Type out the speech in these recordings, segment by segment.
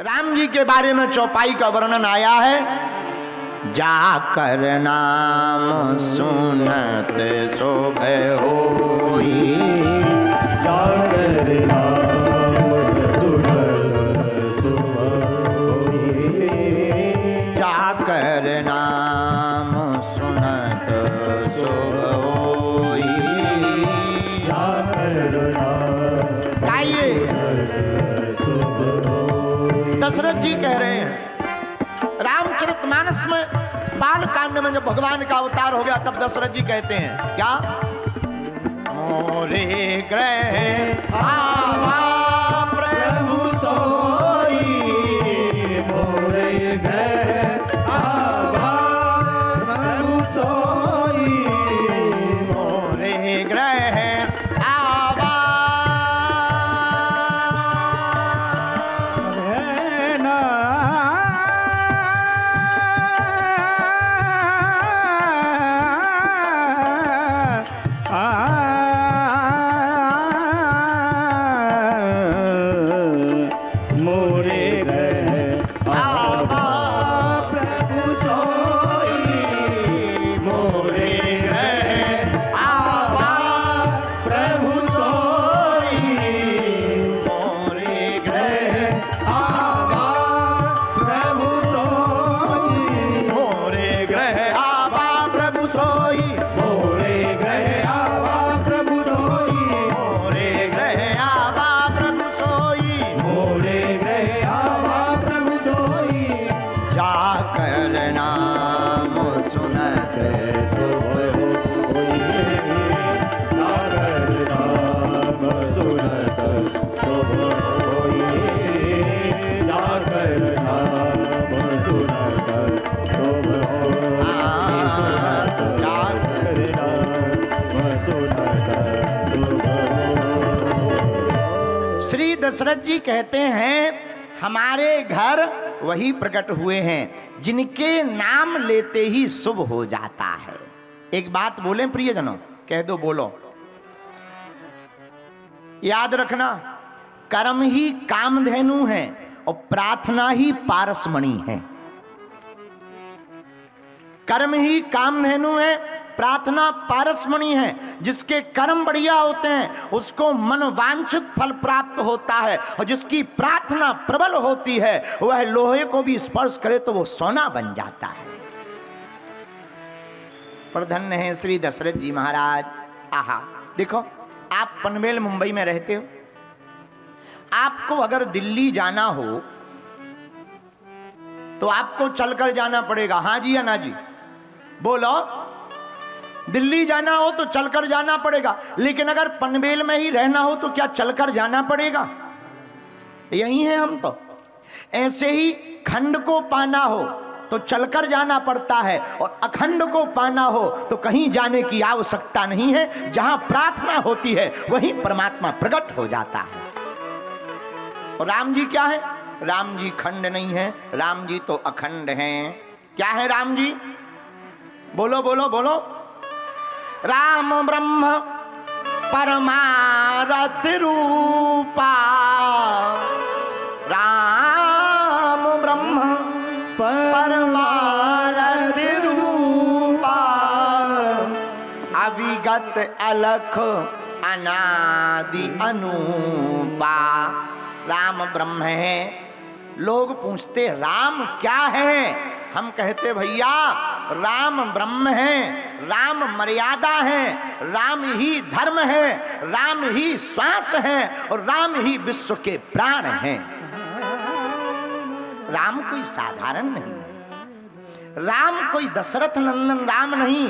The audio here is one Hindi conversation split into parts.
राम जी के बारे में चौपाई का वर्णन आया है। जाकर नाम सुनत शोभे होई, जाकर नाम सुनत शोभे होई, जाकर नाम सुनत शोभे होई, जाकर नाम गाइए। दशरथ जी कह रहे हैं रामचरितमानस में बाल कांड में जब भगवान का अवतार हो गया तब दशरथ जी कहते हैं क्या, मोरे ग्रह आवा प्रभु सोई, मोरे ग्रह आवा प्रभु सोई, मोरे ग्रह आवा श्री दशरथ जी कहते हैं हमारे घर वही प्रकट हुए हैं जिनके नाम लेते ही शुभ हो जाता है। एक बात बोले प्रियजनों, कह दो, बोलो, याद रखना, कर्म ही कामधेनु है और प्रार्थना ही पारसमणि है। कर्म ही कामधेनु है, प्रार्थना पारसमणि है। जिसके कर्म बढ़िया होते हैं उसको मनोवांछित फल प्राप्त होता है, और जिसकी प्रार्थना प्रबल होती है वह लोहे को भी स्पर्श करे तो वो सोना बन जाता है। पर धन्य है श्री दशरथ जी महाराज। आहा, देखो, आप पनवेल मुंबई में रहते हो, आपको अगर दिल्ली जाना हो तो आपको चलकर जाना पड़ेगा। हाँ जी या ना जी, बोलो। दिल्ली जाना हो तो चलकर जाना पड़ेगा, लेकिन अगर पनवेल में ही रहना हो तो क्या चलकर जाना पड़ेगा? यही है हम तो। ऐसे ही खंड को पाना हो तो चलकर जाना पड़ता है, और अखंड को पाना हो तो कहीं जाने की आवश्यकता नहीं है। जहां प्रार्थना होती है वहीं परमात्मा प्रकट हो जाता है। और राम जी क्या है? राम जी खंड नहीं है, राम जी तो अखंड हैं। क्या है राम जी? बोलो बोलो बोलो। राम ब्रह्म परमारथ रूपा, राम ब्रह्म परमारथ रूपा, अविगत अलख अनादि अनूपा। राम ब्रह्म है। लोग पूछते राम क्या है? हम कहते भैया राम ब्रह्म है, राम मर्यादा है, राम ही धर्म है, राम ही श्वास है, और राम ही विश्व के प्राण हैं। राम कोई साधारण नहीं, राम कोई दशरथ नंदन राम नहीं।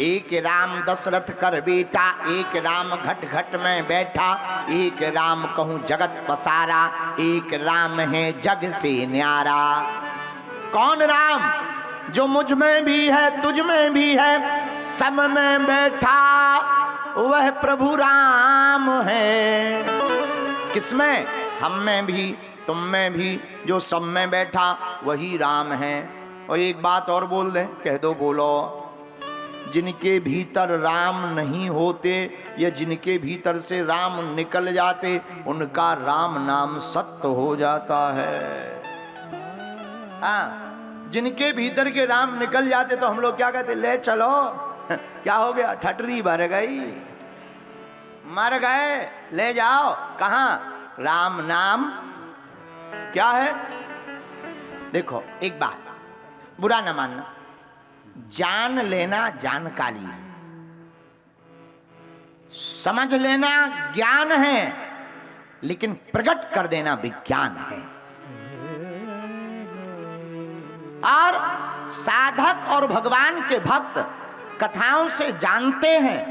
एक राम दशरथ कर बेटा, एक राम घट घट में बैठा, एक राम कहूँ जगत पसारा, एक राम है जग से न्यारा। कौन राम? जो मुझ में भी है, तुझ में भी है, सब में बैठा वह प्रभु राम है। किसमें? हम में भी, तुम में भी, जो सब में बैठा वही राम है। और एक बात और बोल दे, कह दो, बोलो। जिनके भीतर राम नहीं होते या जिनके भीतर से राम निकल जाते, उनका राम नाम सत्य हो जाता है। हाँ, जिनके भीतर के राम निकल जाते तो हम लोग क्या कहते, ले चलो, क्या हो गया, ठटरी भर गई, मर गए, ले जाओ। कहां? राम नाम क्या है? देखो एक बात, बुरा न मानना, जान लेना जानकारी, समझ लेना ज्ञान है, लेकिन प्रकट कर देना विज्ञान है। और साधक और भगवान के भक्त कथाओं से जानते हैं,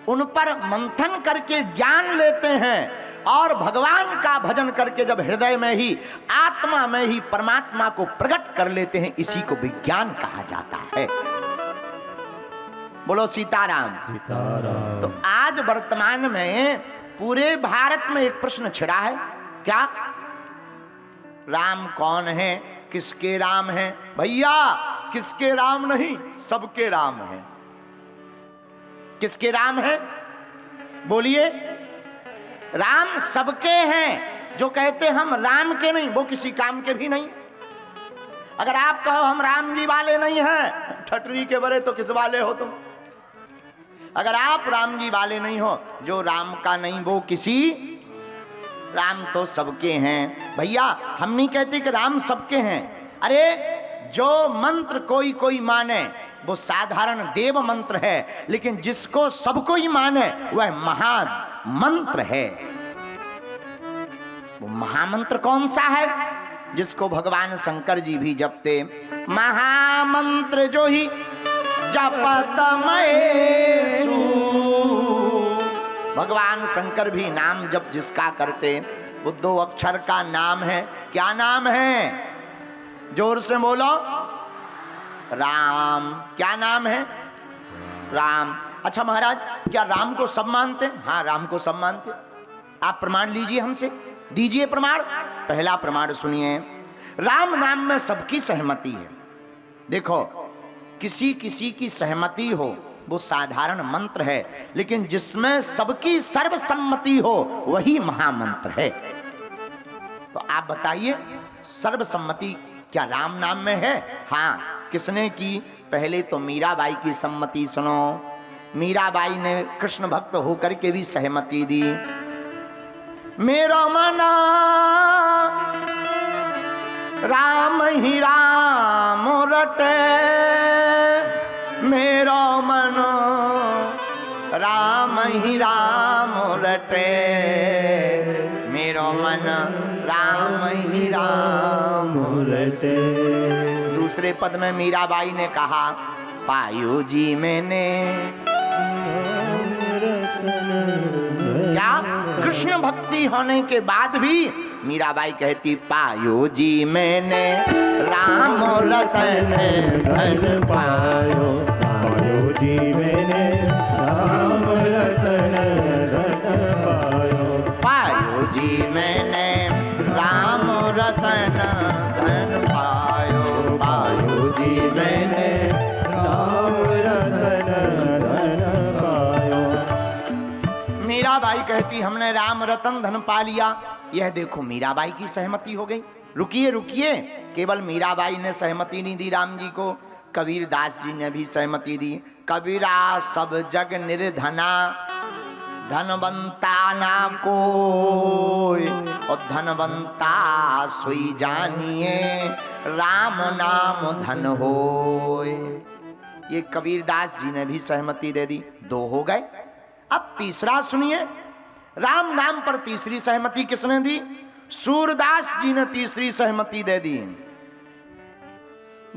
उन पर मंथन करके ज्ञान लेते हैं, और भगवान का भजन करके जब हृदय में ही, आत्मा में ही परमात्मा को प्रकट कर लेते हैं, इसी को विज्ञान कहा जाता है। बोलो सीताराम। सीताराम। तो आज वर्तमान में पूरे भारत में एक प्रश्न छिड़ा है, क्या? राम कौन है, किसके राम है? भैया किसके राम नहीं, सबके राम है। किसके राम है? बोलिए। राम सबके हैं। जो कहते हम राम के नहीं, वो किसी काम के भी नहीं। अगर आप कहो हम राम जी वाले नहीं हैं, ठटरी के बड़े, तो किस वाले हो तुम? अगर आप राम जी वाले नहीं हो, जो राम का नहीं वो किसी, राम तो सबके हैं। भैया हम नहीं कहते कि राम सबके हैं। अरे जो मंत्र कोई कोई माने वो साधारण देव मंत्र है, लेकिन जिसको सबको ही माने वह महामंत्र है। वो महामंत्र कौन सा है? जिसको भगवान शंकर जी भी जपते, महामंत्र जो ही जपत महेशु। भगवान शंकर भी नाम जप जिसका करते, वो 2 अक्षर का नाम है। क्या नाम है? जोर से बोलो। राम। क्या नाम है? राम। अच्छा महाराज, क्या राम को सब मानते? हाँ, राम को सब मानते। आप प्रमाण लीजिए हमसे, दीजिए प्रमाण। पहला प्रमाण सुनिए, राम नाम में सबकी सहमति है। देखो, किसी किसी की सहमति हो वो साधारण मंत्र है, लेकिन जिसमें सबकी सर्वसम्मति हो वही महामंत्र है। तो आप बताइए, सर्वसम्मति क्या राम नाम में है? हाँ। किसने की? पहले तो मीराबाई की सम्मति सुनो। मीराबाई ने कृष्ण भक्त होकर के भी सहमति दी। मेरा मना राम ही राम रटे, मेरो मन राम ही राम रटे, मेरो मन राम ही राम रटे। दूसरे पद में मीराबाई ने कहा, पायो जी मैंने, क्या कृष्ण भक्ति होने के बाद भी मीराबाई कहती, पायो जी मैंने राम रतन धन पायो, पायो जी मैंने राम रतन धन पायो, पायो जी मैंने राम रतन धन पायो, पायो जी मैंने राम रतन धन पायो। मीराबाई कहती हमने राम रतन धन पा लिया। यह देखो मीराबाई की सहमति हो गई। रुकिए रुकिए, केवल मीराबाई ने सहमति नहीं दी राम जी को, कबीर दास जी ने भी सहमति दी। कबीरा सब जग निर्धना, धनवंता ना कोई, और धनवंता सोई जानिए, राम नाम धन होय। ये कबीर दास जी ने भी सहमति दे दी। 2 हो गए। अब तीसरा सुनिए, राम नाम पर तीसरी सहमति किसने दी? सूरदास जी ने तीसरी सहमति दे दी।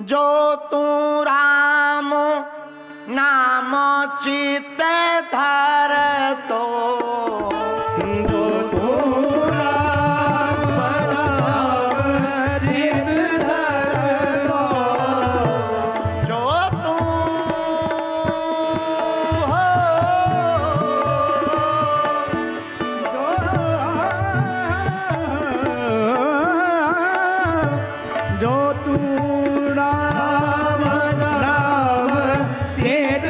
जो तू राम नाम चित धर तो, जो तू राम नाम चित धर तो, जो तू हो, जो तू राम नाम चित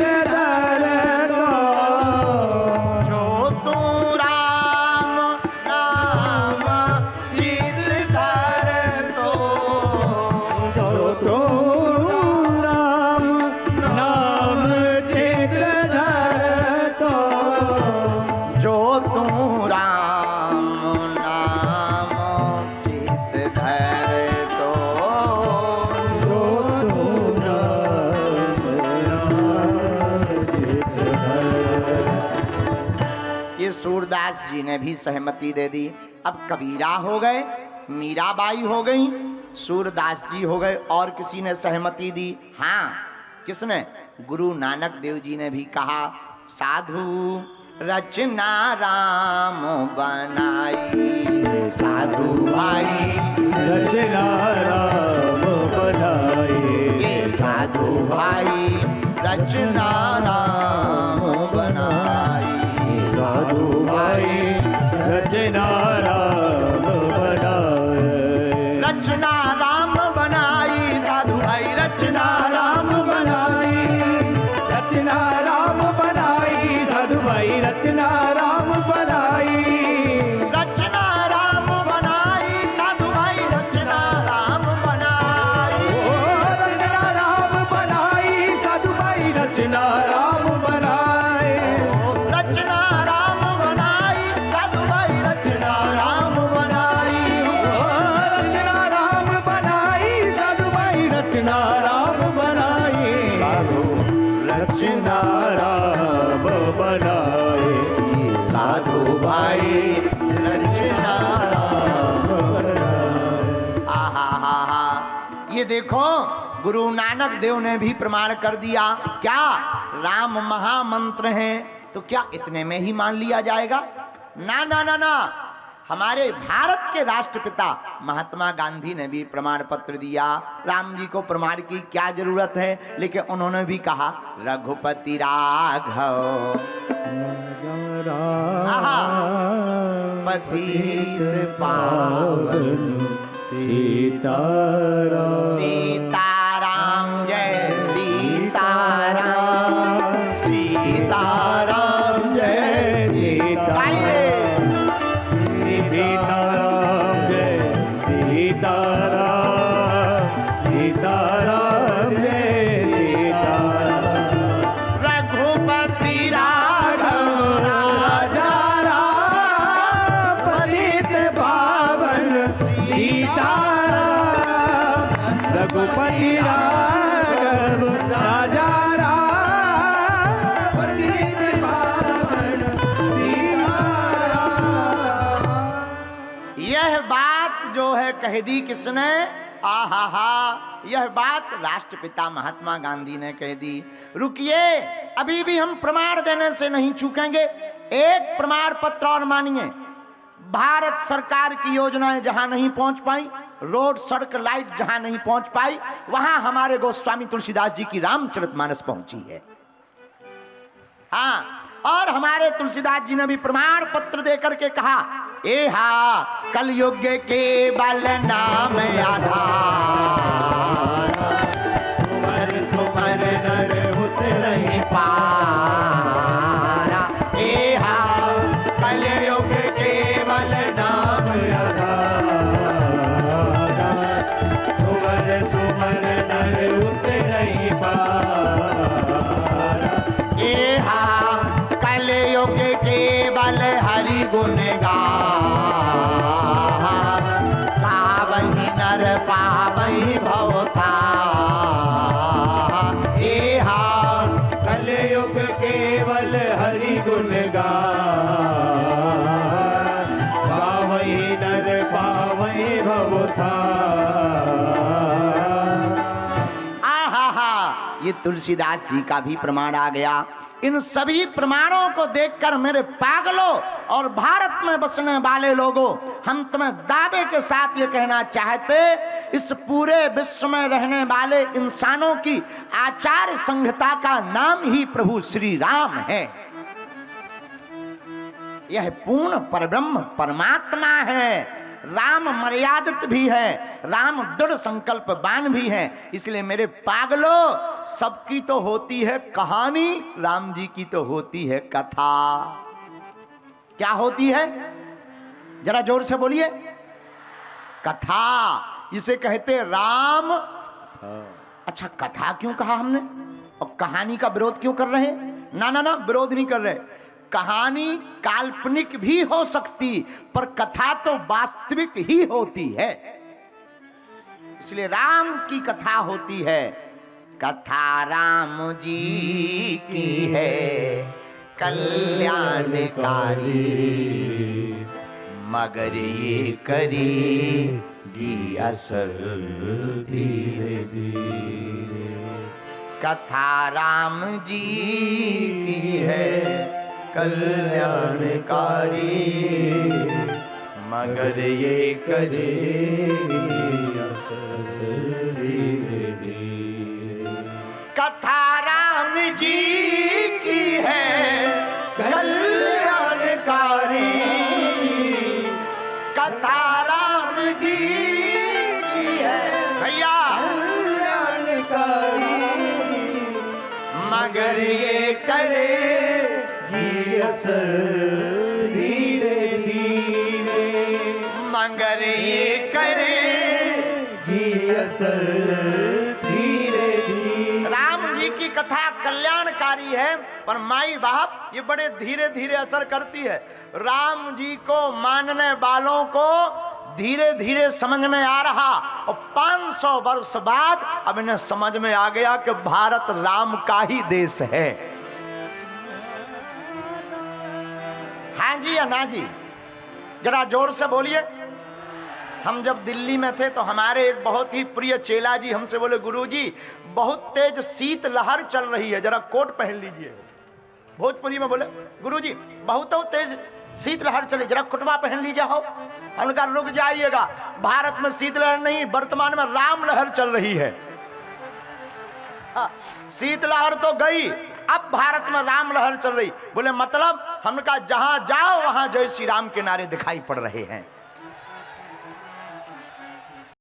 धर तो जो तू नाम चित धर। ये सूरदास जी ने भी सहमति दे दी। अब कबीरा हो गए, मीराबाई हो गई, सूरदास जी हो गए, और किसी ने सहमति दी? हाँ, किसने? गुरु नानक देव जी ने भी कहा, साधु रचना राम बनाई, साधु भाई रचना राम बनाए, ये साधु भाई रचना राम बनाई, साधु भाई रचना राम बनाए, रचना राम बनाई, साधु भाई रचना राम बनाई, रचना राम बनाई, साधु भाई रचना राम बनाई, रचना राम बनाई, साधु भाई रचना राम बनाई, ओ रचना राम बनाई, साधु भाई रचना राम बनाए, रचना राम बनाई, साधु भाई रचना राम बनाई, ओ रचना राम बनाई, साधु भाई रचना राम बनाए, साधु रचना राम बनाए, साधु भाई रचना राम बनाए। आहा हा हा। ये देखो, गुरु नानक देव ने भी प्रमाण कर दिया। क्या राम महामंत्र है तो क्या इतने में ही मान लिया जाएगा? ना ना ना ना, हमारे भारत के राष्ट्रपिता महात्मा गांधी ने भी प्रमाण पत्र दिया। राम जी को प्रमाण की क्या जरूरत है, लेकिन उन्होंने भी कहा रघुपति राघव पतित पावन सीताराम, सीताराम जय सीताराम, सीताराम जय सीताराम, सीताराम जय सीताराम, सीताराम जय सीताराम, रघुपति राघव राजा राम पतित पावन सीताराम, रघुपति राघव राजा राम पतित पावन सीताराम। यह बात जो है कह दी किसने? आहा हा, यह बात राष्ट्रपिता महात्मा गांधी ने कह दी। रुकिए, अभी भी हम प्रमाण देने से नहीं चूकेंगे। एक प्रमाण पत्र और मानिए। भारत सरकार की योजनाएं जहां नहीं पहुंच पाई, रोड सड़क लाइट जहां नहीं पहुंच पाई, वहां हमारे गोस्वामी तुलसीदास जी की रामचरितमानस पहुंची है। हाँ, और हमारे तुलसीदास जी ने भी प्रमाण पत्र देकर के कहा, ए हा कलयुग के बल नाम आधार, सुमर सुमर नर उतरहि पारा, ए हा कलयुग केवल नाम आधार, सुमर सुमर नर उतरहि पारा, ए हा कलयुग केवल हरि गुण गावहि नर पावहि भवतार, ए हा कलयुग केवल हरि गुण गावहि नर पावहि भवतार। आहा हा, ये तुलसीदास जी का भी प्रमाण आ गया। इन सभी प्रमाणों को देखकर मेरे पागलों और भारत में बसने वाले लोगों, हम तुम्हें दावे के साथ ये कहना चाहते, इस पूरे विश्व में रहने वाले इंसानों की आचार संहिता का नाम ही प्रभु श्री राम है। यह पूर्ण परब्रह्म परमात्मा है। राम मर्यादित भी है, राम दृढ़ संकल्पवान भी है। इसलिए मेरे पागलों, सबकी तो होती है कहानी, राम जी की तो होती है कथा। क्या होती है? जरा जोर से बोलिए। कथा, इसे कहते राम। अच्छा, कथा क्यों कहा हमने और कहानी का विरोध क्यों कर रहे हैं? ना ना ना, विरोध नहीं कर रहे। कहानी काल्पनिक भी हो सकती, पर कथा तो वास्तविक ही होती है। इसलिए राम की कथा होती है, कथा राम जी की है कल्याणकारी, मगर ये करेगी असर धीरे धीरे। कथा राम जी की है कल्याणकारी, मगर ये करेगी असर धीरे धीरे। कथा राम जी की है कल्याणकारी, कथा राम जी की है भैया कल्याणकारी, मगर ये करेगी असर धीरे धीरे, मगर ये करेगी असर धीरे धीरे। राम जी की कथा कल्याणकारी है, पर माई बाप ये बड़े धीरे धीरे असर करती है। राम जी को मानने वालों को धीरे धीरे समझ में आ रहा, और 500 वर्ष बाद अब इन्हें समझ में आ गया कि भारत राम का ही देश है। हाँ जी या ना जी, जरा जोर से बोलिए। हम जब दिल्ली में थे तो हमारे एक बहुत ही प्रिय चेला जी हमसे बोले, गुरुजी बहुत तेज शीत लहर चल रही है, जरा कोट पहन लीजिए। भोजपुरी में बोले, गुरुजी बहुत तेज शीत लहर चली, जरा कुटवा पहन लीजिए। हो उनका रुक जाइएगा, भारत में शीत लहर नहीं, वर्तमान में राम लहर चल रही है। शीत लहर तो गई, अब भारत में राम लहर चल रही। बोले मतलब? हमने कहा जहां जाओ वहां जय श्री राम के नारे दिखाई पड़ रहे हैं।